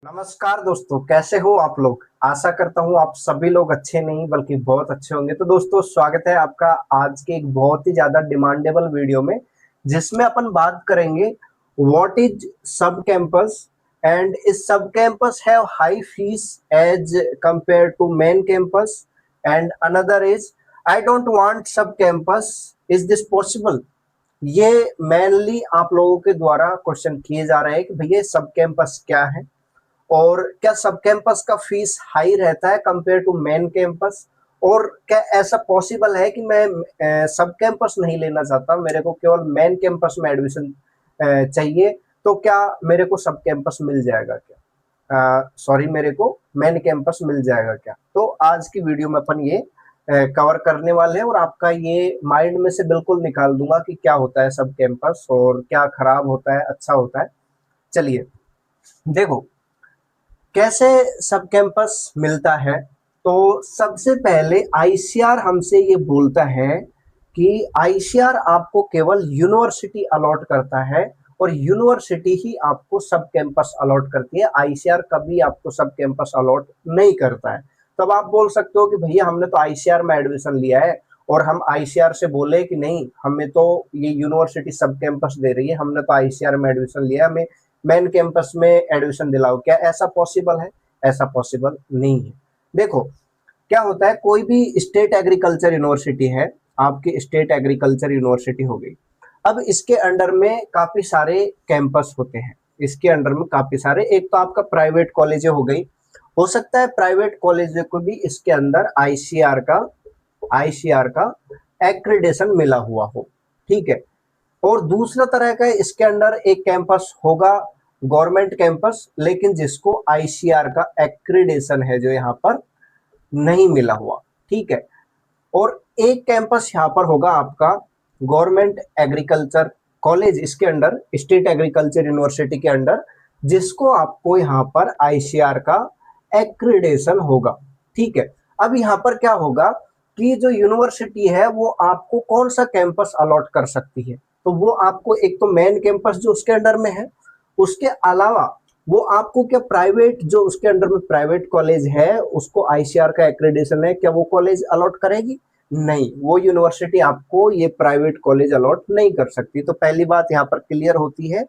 नमस्कार दोस्तों, कैसे हो आप लोग। आशा करता हूँ आप सभी लोग अच्छे नहीं बल्कि बहुत अच्छे होंगे। तो दोस्तों, स्वागत है आपका आज के एक बहुत ही ज्यादा डिमांडेबल वीडियो में, जिसमें अपन बात करेंगे what is sub campus and is sub campus have high fees as compare to main campus and another is I don't want sub campus, is this possible. ये मेनली आप लोगों के द्वारा क्वेश्चन किए जा रहे हैं कि भैया सब कैंपस क्या है और क्या सब कैंपस का फीस हाई रहता है कंपेयर टू मेन कैंपस, और क्या ऐसा पॉसिबल है कि मैं सब कैंपस नहीं लेना चाहता, मेरे को केवल मेन कैंपस में एडमिशन चाहिए, तो क्या मेरे को सब कैंपस मिल जाएगा क्या, सॉरी मेरे को मेन कैंपस मिल जाएगा क्या। तो आज की वीडियो में अपन ये कवर करने वाले हैं और आपका ये माइंड में से बिल्कुल निकाल दूंगा कि क्या होता है सब कैंपस और क्या खराब होता है अच्छा होता है। चलिए देखो कैसे सब कैंपस मिलता है। तो सबसे पहले आईसीआर हमसे ये बोलता है कि आईसीआर आपको केवल यूनिवर्सिटी अलॉट करता है और यूनिवर्सिटी ही आपको सब कैंपस अलॉट करती है। आईसीआर कभी आपको सब कैंपस अलॉट नहीं करता है। तब आप बोल सकते हो कि भैया हमने तो आईसीआर में एडमिशन लिया है और हम आईसीआर से बोले कि नहीं, हमें तो ये यूनिवर्सिटी सब कैंपस दे रही है, हमने तो आईसीआर में एडमिशन लिया, हमें मेन कैंपस में एडमिशन दिलाओ। क्या ऐसा पॉसिबल है? ऐसा पॉसिबल नहीं है। देखो क्या होता है, कोई भी स्टेट एग्रीकल्चर यूनिवर्सिटी है, आपकी स्टेट एग्रीकल्चर यूनिवर्सिटी हो गई, अब इसके अंडर में काफी सारे कैंपस होते हैं। इसके अंडर में काफी सारे, एक तो आपका प्राइवेट कॉलेज हो गई, हो सकता है प्राइवेट कॉलेज को भी इसके अंदर आईसीआर का एक्रेडिटेशन मिला हुआ हो, ठीक है। और दूसरा तरह का इसके अंदर एक कैंपस होगा गवर्नमेंट कैंपस, लेकिन जिसको आईसीआर का एक्रेडिटेशन है जो यहाँ पर नहीं मिला हुआ, ठीक है। और एक कैंपस यहाँ पर होगा आपका गवर्नमेंट एग्रीकल्चर कॉलेज, इसके अंडर स्टेट एग्रीकल्चर यूनिवर्सिटी के अंडर, जिसको आपको यहाँ पर आईसीआर का एक्रेडिटेशन होगा, ठीक है। अब यहाँ पर क्या होगा कि जो यूनिवर्सिटी है वो आपको कौन सा कैंपस अलॉट कर सकती है, तो वो आपको एक तो मेन कैंपस जो उसके अंडर में है, उसके अलावा वो आपको क्या प्राइवेट जो उसके अंडर में प्राइवेट कॉलेज है उसको आईसीआर का एक्रेडिटेशन है, क्या वो कॉलेज अलॉट करेगी? नहीं, वो यूनिवर्सिटी आपको ये प्राइवेट कॉलेज अलॉट नहीं कर सकती। तो पहली बात यहाँ पर क्लियर होती है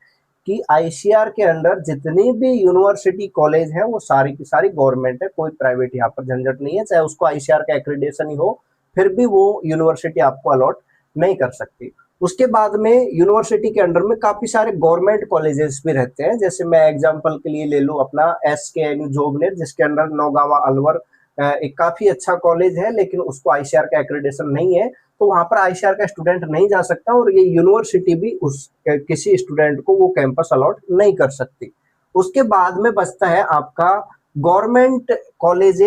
कि आईसीआर के अंडर जितनी भी यूनिवर्सिटी कॉलेज है वो सारी की सारी गवर्नमेंट है, कोई प्राइवेट यहाँ पर झंझट नहीं है। चाहे उसको आईसीआर का एक्रेडिटेशन ही हो फिर भी वो यूनिवर्सिटी आपको अलॉट नहीं कर सकती। उसके बाद में यूनिवर्सिटी के अंडर में काफी सारे गवर्नमेंट कॉलेजेस भी रहते हैं, जैसे मैं एग्जांपल के लिए ले लूं अपना एसकेएनयू जोबनेर, जिसके अंडर नौगावा अलवर एक काफी अच्छा कॉलेज है, लेकिन उसको आईसीआर का एक्रेडिटेशन नहीं है, तो वहां पर आईसीआर का स्टूडेंट नहीं जा सकता और ये यूनिवर्सिटी भी उस किसी स्टूडेंट को वो कैंपस अलॉट नहीं कर सकती। उसके बाद में बचता है आपका गवर्नमेंट कॉलेज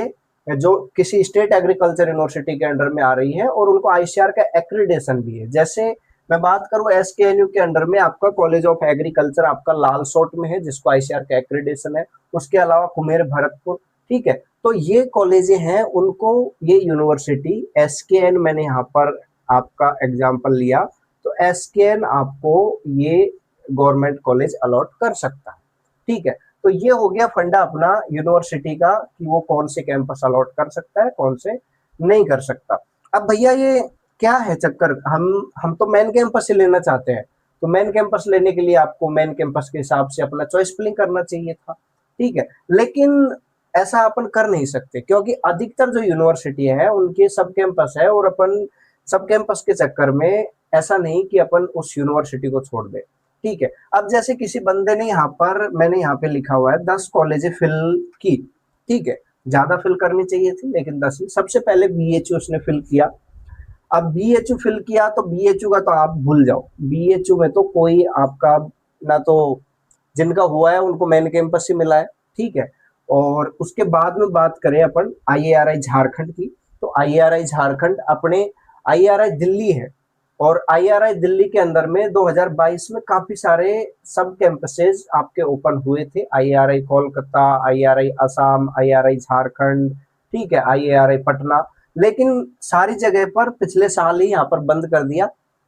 जो किसी स्टेट एग्रीकल्चर यूनिवर्सिटी के अंडर में आ रही है और उनको आईसीआर का एक्रेडिटेशन भी है। जैसे मैं बात करूं एसकेएनयू के अंडर में आपका कॉलेज ऑफ एग्रीकल्चर आपका लालसोट में है, जिसको आईसीआर का एक्रेडिटेशन है। उसके अलावा कुमेर भरतपुर, ठीक है। तो ये कॉलेजें हैं, उनको ये यूनिवर्सिटी एसकेएन, मैंने यहाँ पर आपका एग्जाम्पल लिया, तो एसकेएन आपको ये गवर्नमेंट कॉलेज अलॉट कर सकता है, ठीक है। तो ये हो गया फंडा अपना यूनिवर्सिटी का कि वो कौन से कैंपस अलॉट कर सकता है कौन से नहीं कर सकता। अब भैया ये क्या है चक्कर, हम तो मेन कैंपस से लेना चाहते हैं, तो मेन कैंपस लेने के लिए आपको मेन कैंपस के हिसाब से अपना चॉइस फिलिंग करना चाहिए था, ठीक है। लेकिन ऐसा अपन कर नहीं सकते क्योंकि अधिकतर जो यूनिवर्सिटी है उनके सब कैंपस है, और अपन सब कैंपस के चक्कर में ऐसा नहीं कि अपन उस यूनिवर्सिटी को छोड़ दे, ठीक है। अब जैसे किसी बंदे ने यहाँ पर, मैंने यहाँ पे लिखा हुआ है 10 कॉलेजें फिल की, ठीक है, ज्यादा फिल करनी चाहिए थी लेकिन 10 ही। सबसे पहले बीएचयू उसने फिल किया। अब बीएचयू फिल किया तो बीएचयू का तो आप भूल जाओ, बीएचयू में तो कोई आपका ना, तो जिनका हुआ है उनको मेन कैंपस से मिला है, ठीक है। और उसके बाद में बात करें अपन आईएआरआई झारखंड की, तो आईएआरआई झारखंड अपने आईएआरआई दिल्ली है, और आईआरआई दिल्ली के अंदर में 2022 में काफी सारे सब कैंपसेस आपके ओपन हुए थे, IRI Kolkata, IRI Assam, IRI Jharkhand, ठीक है, आईआरआई पटना। लेकिन सारी जगह पर पिछले साल ही यहाँ पर बंद कर दिया,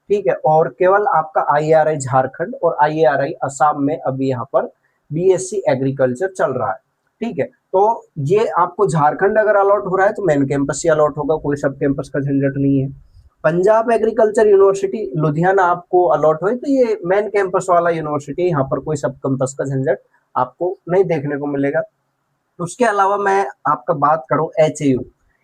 ठीक है। और केवल आपका आईआरआई झारखंड और आईआरआई असम में अभी यहाँ पर बीएससी एग्रीकल्चर चल रहा है, ठीक है। तो ये आपको झारखंड अगर अलॉट हो रहा है तो मेन कैंपस ही अलॉट होगा, कोई सब कैंपस का झंझट नहीं है। पंजाब एग्रीकल्चर यूनिवर्सिटी लुधियाना आपको अलॉट हुई तो ये मेन कैंपस वाला यूनिवर्सिटी, यहाँ पर कोई सब कैंपस का झंझट आपको नहीं देखने को मिलेगा। उसके अलावा मैं आपका बात करूं एचएयू,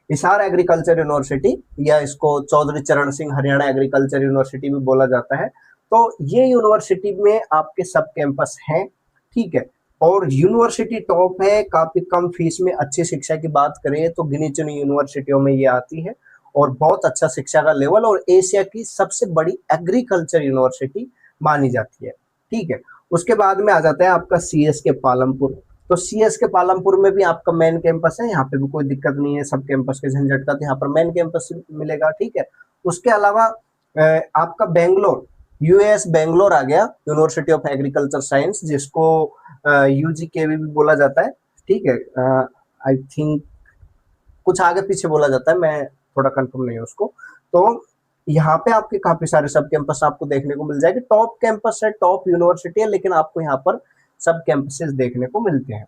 हिसार एग्रीकल्चर यूनिवर्सिटी, या इसको चौधरी चरण सिंह हरियाणा एग्रीकल्चर यूनिवर्सिटी भी बोला जाता है। तो ये यूनिवर्सिटी में आपके सब कैंपस हैं, ठीक है। और यूनिवर्सिटी टॉप है, काफी कम फीस में अच्छी शिक्षा की बात करें तो गिनी चुनी यूनिवर्सिटियों में ये आती है, और बहुत अच्छा शिक्षा का लेवल, और एशिया की सबसे बड़ी एग्रीकल्चर यूनिवर्सिटी मानी जाती है, ठीक है। उसके बाद में आ जाता है आपका सीएस के पालमपुर। तो सीएस के पालमपुर में भी आपका मेन कैंपस है, यहाँ पे भी कोई दिक्कत नहीं है सब कैंपस के झंझट का, तो यहाँ पर मेन कैंपस मिलेगा, ठीक है। उसके अलावा आपका बेंगलोर, यूएस बेंगलोर आ गया, यूनिवर्सिटी ऑफ एग्रीकल्चर साइंस, जिसको यूजीकेवी भी बोला जाता है, ठीक है। आई थिंक कुछ आगे पीछे बोला जाता है, मैं थोड़ा कंफर्म नहीं है उसको। तो यहाँ पे आपके काफी सारे सब कैंपस आपको देखने को मिल जाएंगे, टॉप कैंपस है, टॉप यूनिवर्सिटी है, लेकिन आपको यहाँ पर सब कैंपसेस देखने को मिलते हैं।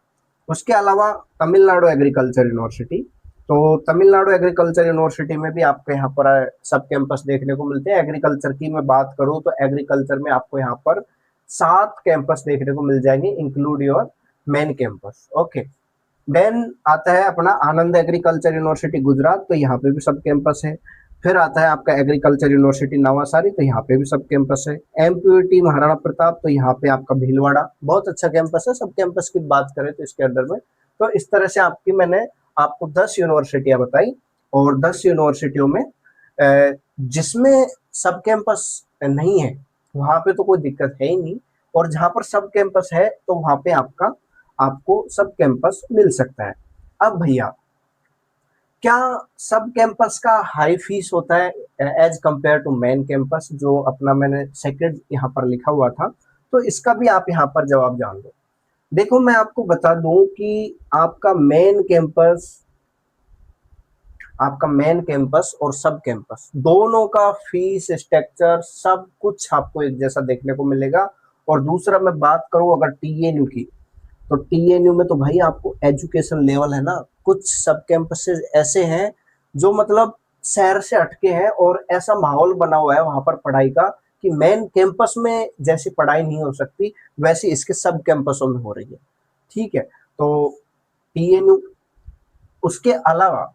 उसके अलावा तमिलनाडु एग्रीकल्चर यूनिवर्सिटी, तो तमिलनाडु एग्रीकल्चर यूनिवर्सिटी में भी आपको यहाँ पर सब कैंपस देखने को मिलते हैं। एग्रीकल्चर की मैं बात करूँ तो एग्रीकल्चर में आपको यहाँ पर 7 कैंपस देखने को मिल जाएंगे, include your main campus, okay. Then आता है अपना आनंद एग्रीकल्चर यूनिवर्सिटी गुजरात, तो यहाँ पे भी सब कैंपस है। फिर आता है आपका एग्रीकल्चर यूनिवर्सिटी नवासारी, तो यहाँ पे भी सब कैंपस है। एमपीयूटी महाराणा प्रताप, तो यहाँ पे आपका भीलवाड़ा, बहुत अच्छा कैंपस है। सब कैंपस की बात करें तो इसके अंदर में, तो इस तरह से आपकी मैंने आपको 10 यूनिवर्सिटियां बताई, और 10 यूनिवर्सिटियों में जिसमें सब कैंपस नहीं है वहां पे तो कोई दिक्कत है ही नहीं, और जहां पर सब कैंपस है तो वहां पे आपको सब कैंपस मिल सकता है। अब भैया, क्या सब कैंपस का हाई फीस होता है as compare to main campus, जो अपना मैंने सेकंड यहाँ पर लिखा हुआ था, तो इसका भी आप यहाँ पर जवाब जान लो। देखो, मैं आपको बता दूं कि आपका मेन कैंपस और सब कैंपस दोनों का फीस स्ट्रक्चर सब कुछ आपको एक जैसा देखने को मिलेगा। और दूसरा मैं बात करूं अगर टीएनयू की, तो टीएनयू में तो भाई आपको एजुकेशन लेवल है ना, कुछ सब कैंपसेस ऐसे हैं जो मतलब शहर से हटके हैं, और ऐसा माहौल बना हुआ है वहां पर पढ़ाई का कि मेन कैंपस में जैसी पढ़ाई नहीं हो सकती वैसी इसके सब कैंपसों में हो रही है, ठीक है। तो टीएनयू, उसके अलावा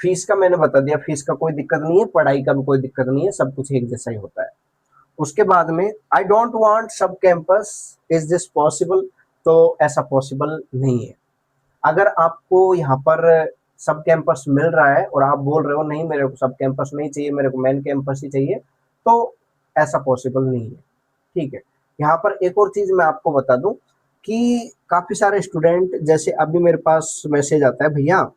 फीस का मैंने बता दिया, फीस का कोई दिक्कत नहीं है, पढ़ाई का भी कोई दिक्कत नहीं है, सब कुछ एक जैसा ही होता है। उसके बाद में आई don't want sub campus, is this possible, तो ऐसा पॉसिबल नहीं है। अगर आपको यहाँ पर सब कैंपस मिल रहा है और आप बोल रहे हो नहीं मेरे को सब कैंपस नहीं चाहिए, मेरे को मेन कैंपस ही चाहिए, तो ऐसा पॉसिबल नहीं है, ठीक है। यहाँ पर एक और चीज मैं आपको बता दूं कि काफी सारे स्टूडेंट, जैसे अभी मेरे पास मैसेज आता है, भैया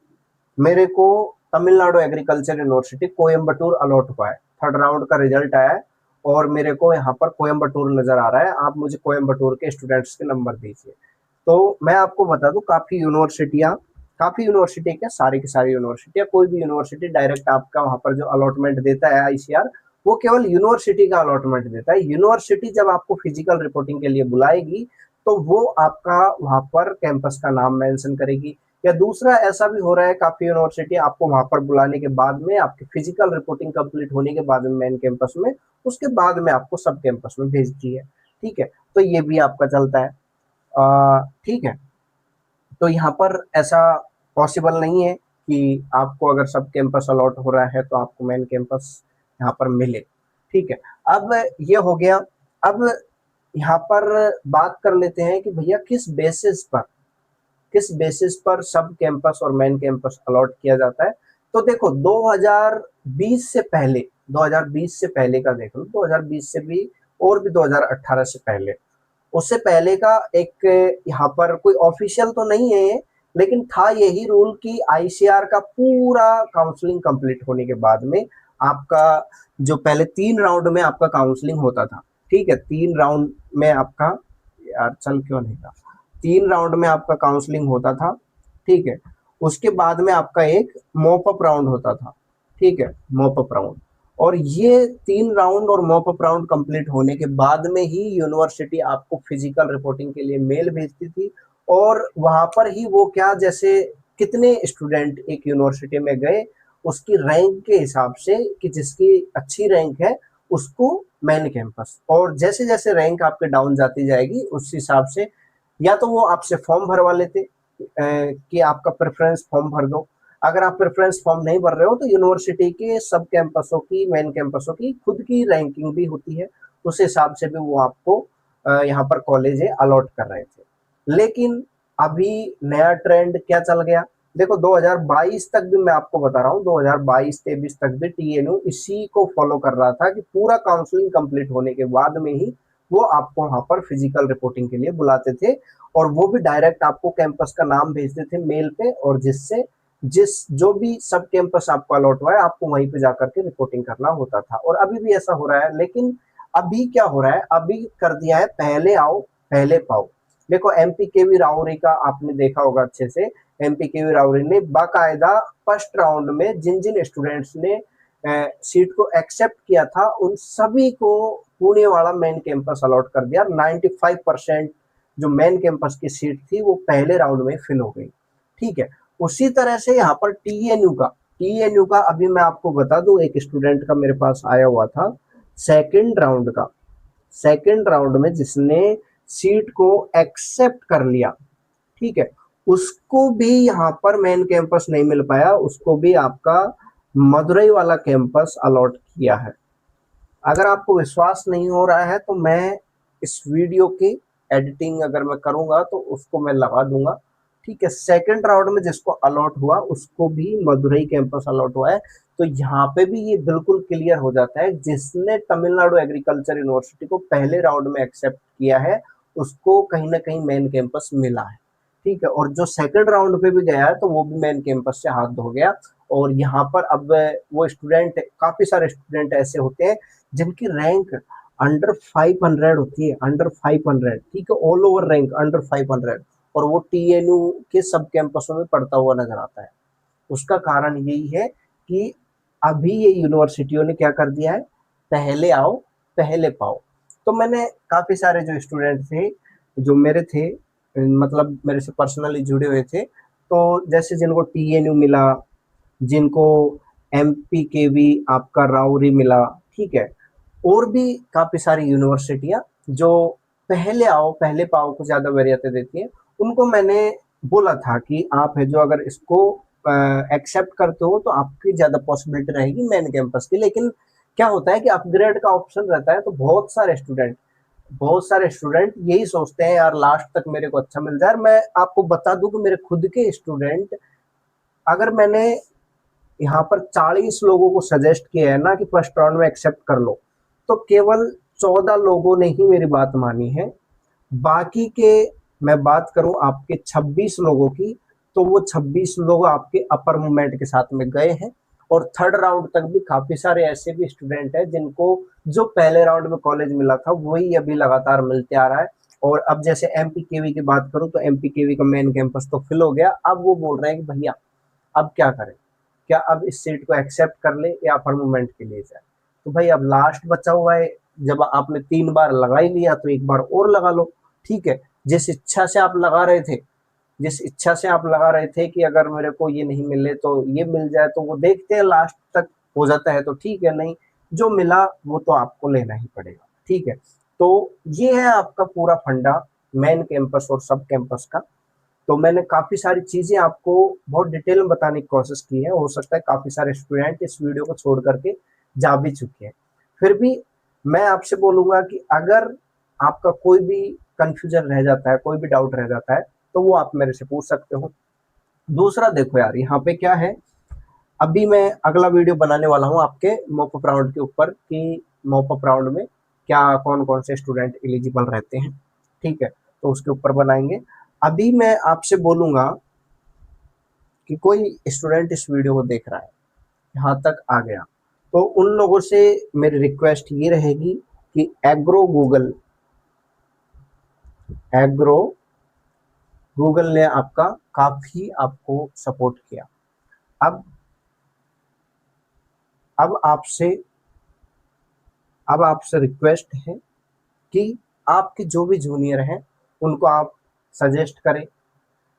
मेरे को Tamil Nadu agriculture university Coimbatore allot हुआ है, 3rd राउंड का रिजल्ट आया है और मेरे को यहाँ पर कोयम्बटूर नजर आ रहा है, आप मुझे कोयम्बटूर के स्टूडेंट्स के नंबर दीजिए। तो मैं आपको बता दूं, काफी यूनिवर्सिटी क्या, सारी की सारी यूनिवर्सिटियां, कोई भी यूनिवर्सिटी डायरेक्ट आपका वहां पर जो अलॉटमेंट देता है आईसीआर, वो केवल यूनिवर्सिटी का अलॉटमेंट देता है। यूनिवर्सिटी जब आपको फिजिकल रिपोर्टिंग के लिए बुलाएगी तो वो आपका वहां पर कैंपस का नाम मेंशन करेगी। या दूसरा ऐसा भी हो रहा है, काफी यूनिवर्सिटी आपको वहां पर बुलाने के बाद में, आपकी फिजिकल रिपोर्टिंग कंप्लीट होने के बाद में मेन कैंपस में, उसके बाद में आपको सब कैंपस में भेजती है, ठीक है। तो ये भी आपका चलता है, ठीक है। तो यहाँ पर ऐसा पॉसिबल नहीं है कि आपको अगर सब कैंपस अलॉट हो रहा है तो आपको मेन कैंपस यहाँ पर मिले, ठीक है। अब ये हो गया। अब यहाँ पर बात कर लेते हैं कि भैया किस बेसिस पर सब कैंपस और मेन कैंपस अलॉट किया जाता है। तो देखो 2020 से पहले का देख लो, 2020 से भी और भी 2018 से पहले, उससे पहले का एक यहाँ पर कोई ऑफिशियल तो नहीं है, लेकिन था यही रूल कि आईसीआर का पूरा काउंसलिंग कंप्लीट होने के बाद में आपका जो पहले 3 राउंड में आपका काउंसलिंग होता था, ठीक है, 3 राउंड में आपका, यार चल क्यों नहीं था, 3 राउंड में आपका काउंसलिंग होता था, ठीक है। उसके बाद में आपका एक मॉप अप राउंड होता था, ठीक है, मॉप अप राउंड। और ये 3 राउंड और मॉप अप राउंड कंप्लीट होने के बाद में ही यूनिवर्सिटी आपको फिजिकल रिपोर्टिंग के लिए मेल भेजती थी। और वहां पर ही वो क्या, जैसे कितने स्टूडेंट एक यूनिवर्सिटी में गए उसकी रैंक के हिसाब से, कि जिसकी अच्छी रैंक है उसको मेन कैंपस, और जैसे जैसे रैंक आपके डाउन जाती जाएगी उस हिसाब से या तो वो आपसे फॉर्म भरवा लेते कि आपका प्रेफरेंस फॉर्म भर दो। अगर आप प्रेफरेंस फॉर्म नहीं भर रहे हो तो यूनिवर्सिटी के सब कैंपसों की, मेन कैंपसों की खुद की रैंकिंग भी होती है, उस हिसाब से भी वो आपको यहाँ पर कॉलेज अलॉट कर रहे थे। लेकिन अभी नया ट्रेंड क्या चल गया, देखो 2022 तक भी मैं आपको बता रहा हूँ, 2022-23 तक भी टीएनयू इसी को फॉलो कर रहा था कि पूरा काउंसलिंग कंप्लीट होने के बाद में ही वो आपको वहां पर फिजिकल रिपोर्टिंग के लिए बुलाते थे, और वो भी डायरेक्ट आपको कैंपस का नाम भेजते थे मेल पे, और जिससे जो भी सब कैंपस आपको अलॉट हुआ है आपको वहीं पे जाकर के रिपोर्टिंग करना होता था। और अभी भी ऐसा हो रहा है, लेकिन अभी क्या हो रहा है, अभी कर दिया है पहले आओ पहले पाओ। देखो एमपी केवी राउरी का आपने देखा होगा अच्छे से, एमपी केवी राउरी ने बाकायदा फर्स्ट राउंड में जिन जिन स्टूडेंट्स ने सीट को एक्सेप्ट किया था उन सभी को पुणे वाला मेन कैंपस अलॉट कर दिया। 95% जो मेन कैंपस की सीट थी वो पहले राउंड में फिल हो गई। ठीक है, उसी तरह से यहाँ पर टीएनयू का अभी मैं आपको बता दूं, एक स्टूडेंट का मेरे पास आया हुआ था सेकंड राउंड में जिसने सीट को एक्सेप्ट कर लिया। ठीक है, उसको भी यहाँ पर मेन कैंपस नहीं मिल पाया, उसको भी आपका मदुरई वाला कैंपस अलॉट किया है। अगर आपको विश्वास नहीं हो रहा है तो मैं इस वीडियो की एडिटिंग अगर मैं करूंगा तो उसको मैं लगा दूंगा। ठीक है, सेकंड राउंड में जिसको अलॉट हुआ उसको भी मदुरई कैंपस अलॉट हुआ है। तो यहाँ पे भी ये बिल्कुल क्लियर हो जाता है, जिसने तमिलनाडु एग्रीकल्चर यूनिवर्सिटी को पहले राउंड में एक्सेप्ट किया है उसको कहीं ना कहीं मेन कैंपस मिला है। ठीक है, और जो सेकंड राउंड पे भी गया है तो वो भी मेन कैंपस से हाथ धो गया। और यहाँ पर अब वो स्टूडेंट, काफी सारे स्टूडेंट ऐसे होते हैं जिनकी रैंक अंडर 500 होती है, अंडर 500। ठीक है, ऑल ओवर रैंक अंडर 500, और वो टीएनयू के सब कैंपसों में पढ़ता हुआ नजर आता है। उसका कारण यही है कि अभी ये यूनिवर्सिटियों ने क्या कर दिया है, पहले आओ पहले पाओ। तो मैंने काफी सारे जो स्टूडेंट थे जो मेरे थे, मतलब मेरे से पर्सनली जुड़े हुए थे, तो जैसे जिनको टीएनयू मिला, जिनको एमपी के भी आपका राउरी मिला, ठीक है, और भी काफी सारी यूनिवर्सिटियां जो पहले आओ पहले पाओ को ज्यादा वरीयता देती है, उनको मैंने बोला था कि आप है जो अगर इसको एक्सेप्ट करते हो तो आपकी ज्यादा पॉसिबिलिटी रहेगी मेन कैंपस की। लेकिन क्या होता है कि अपग्रेड का ऑप्शन रहता है, तो बहुत सारे स्टूडेंट यही सोचते हैं यार लास्ट तक मेरे को अच्छा मिल जाए। मैं आपको बता दूं कि मेरे खुद के स्टूडेंट, अगर मैंने यहाँ पर 40 लोगों को सजेस्ट किया है ना कि फर्स्ट राउंड में एक्सेप्ट कर लो, तो केवल 14 लोगों ने ही मेरी बात मानी है। बाकी के, मैं बात करूं आपके 26 लोगों की, तो वो 26 लोग आपके अपर मूवमेंट के साथ में गए हैं। और थर्ड राउंड तक भी काफी सारे ऐसे भी स्टूडेंट हैं जिनको जो पहले राउंड में कॉलेज मिला था वही अभी लगातार मिलते आ रहा है। और अब जैसे एमपी केवी की बात करूं तो एमपी केवी का मेन कैंपस तो फिल हो गया, अब वो बोल रहे हैं कि भैया अब क्या करें, क्या अब इस सीट को एक्सेप्ट कर ले या अपर मूवमेंट के लिए जाए। तो भाई अब लास्ट बचा हुआ है, जब आपने 3 बार लगा ही लिया तो एक बार और लगा लो। ठीक है, जिस इच्छा से आप लगा रहे थे कि अगर मेरे को ये नहीं मिले तो ये मिल जाए, तो वो देखते हैं लास्ट तक हो जाता है तो ठीक है, नहीं जो मिला वो तो आपको लेना ही पड़ेगा। ठीक है, तो ये है आपका पूरा फंडा मेन कैंपस और सब कैंपस का। तो मैंने काफी सारी चीजें आपको बहुत डिटेल में बताने की कोशिश की है, हो सकता है काफी सारे स्टूडेंट इस वीडियो को छोड़ करके जा भी चुके हैं। फिर भी मैं आपसे बोलूंगा कि अगर आपका कोई भी कंफ्यूजन रह जाता है, कोई भी डाउट रह जाता है, तो वो आप मेरे से पूछ सकते हो। दूसरा देखो यार, यहाँ पे क्या है, अभी मैं अगला वीडियो बनाने वाला हूँ आपके मॉपअप राउंड के ऊपर कि मॉपअप राउंड में क्या कौन कौन से स्टूडेंट एलिजिबल रहते हैं। ठीक है, तो उसके ऊपर बनाएंगे। अभी मैं आपसे बोलूंगा कि कोई स्टूडेंट इस वीडियो को देख रहा है, यहाँ तक आ गया, तो उन लोगों से मेरी रिक्वेस्ट ये रहेगी कि एग्रो गूगल ने आपका काफी आपको सपोर्ट किया। अब आपसे अब आपसे रिक्वेस्ट है कि आपके जो भी जूनियर हैं उनको आप सजेस्ट करें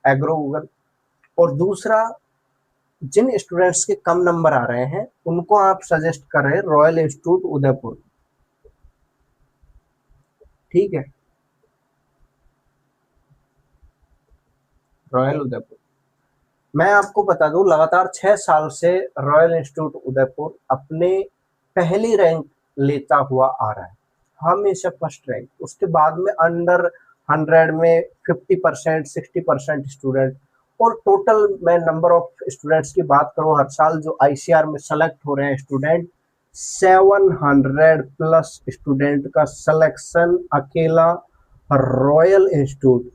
एग्रो गूगल, और दूसरा जिन स्टूडेंट्स के कम नंबर आ रहे हैं उनको आप सजेस्ट कर रहे हैं रॉयल इंस्टीट्यूट उदयपुर। ठीक है, रॉयल उदयपुर। मैं आपको बता दूं लगातार 6 साल से रॉयल इंस्टीट्यूट उदयपुर अपने पहली रैंक लेता हुआ आ रहा है, हमेशा फर्स्ट रैंक। उसके बाद में अंडर 100 में 50% 60% स्टूडेंट, और टोटल मैं नंबर ऑफ स्टूडेंट्स की बात करूं हर साल जो आईसीआर में सेलेक्ट हो रहे हैं स्टूडेंट, 700 प्लस स्टूडेंट का सिलेक्शन अकेला रॉयल इंस्टीट्यूट,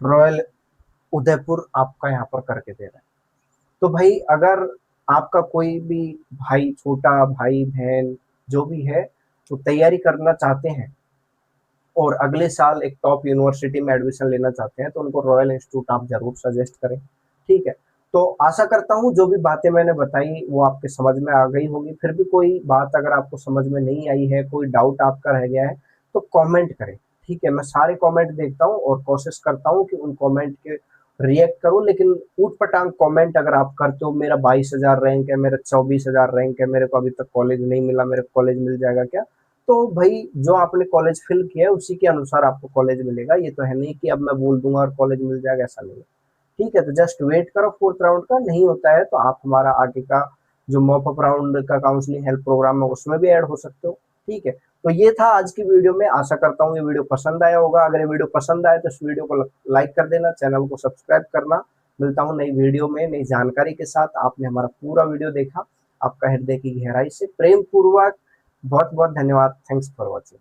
रॉयल उदयपुर आपका यहाँ पर करके दे रहा है। तो भाई अगर आपका कोई भी भाई, छोटा भाई बहन जो भी है, तो तैयारी करना चाहते हैं और अगले साल एक टॉप यूनिवर्सिटी में एडमिशन लेना चाहते हैं, तो उनको रॉयल इंस्टीट्यूट आप जरूर सजेस्ट करें। ठीक है, तो आशा करता हूँ जो भी बातें मैंने बताई वो आपके समझ में आ गई होगी। फिर भी कोई बात अगर आपको समझ में नहीं आई है, कोई डाउट आपका रह गया है, तो कमेंट करें। ठीक है, मैं सारे कमेंट देखता हूँ और कोशिश करता हूँ कि उन कमेंट के रिएक्ट करूँ, लेकिन ऊट पटांग कमेंट अगर आप करते हो, मेरा 22,000 रैंक है, मेरा 24,000 रैंक है, मेरे को अभी तक कॉलेज नहीं मिला, मेरे को कॉलेज मिल जाएगा क्या, तो भाई जो आपने कॉलेज फिल किया है उसी के अनुसार आपको कॉलेज मिलेगा। ये तो है नहीं कि अब मैं बोल दूंगा और कॉलेज मिल जाएगा, ऐसा नहीं है। ठीक है, तो जस्ट वेट करो, फोर्थ राउंड का नहीं होता है तो आप हमारा आगे का जो मॉप अप राउंड का काउंसलिंग हेल्प प्रोग्राम है उसमें भी ऐड हो सकते हो। ठीक है, तो ये था आज की वीडियो में। आशा करता हूँ ये वीडियो पसंद आया होगा। अगर ये वीडियो पसंद आए तो इस वीडियो को लाइक कर देना, चैनल को सब्सक्राइब करना। मिलता हूँ नई वीडियो में नई जानकारी के साथ। आपने हमारा पूरा वीडियो देखा, आपका हृदय की गहराई से प्रेम पूर्वक बहुत बहुत धन्यवाद। Thanks for watching.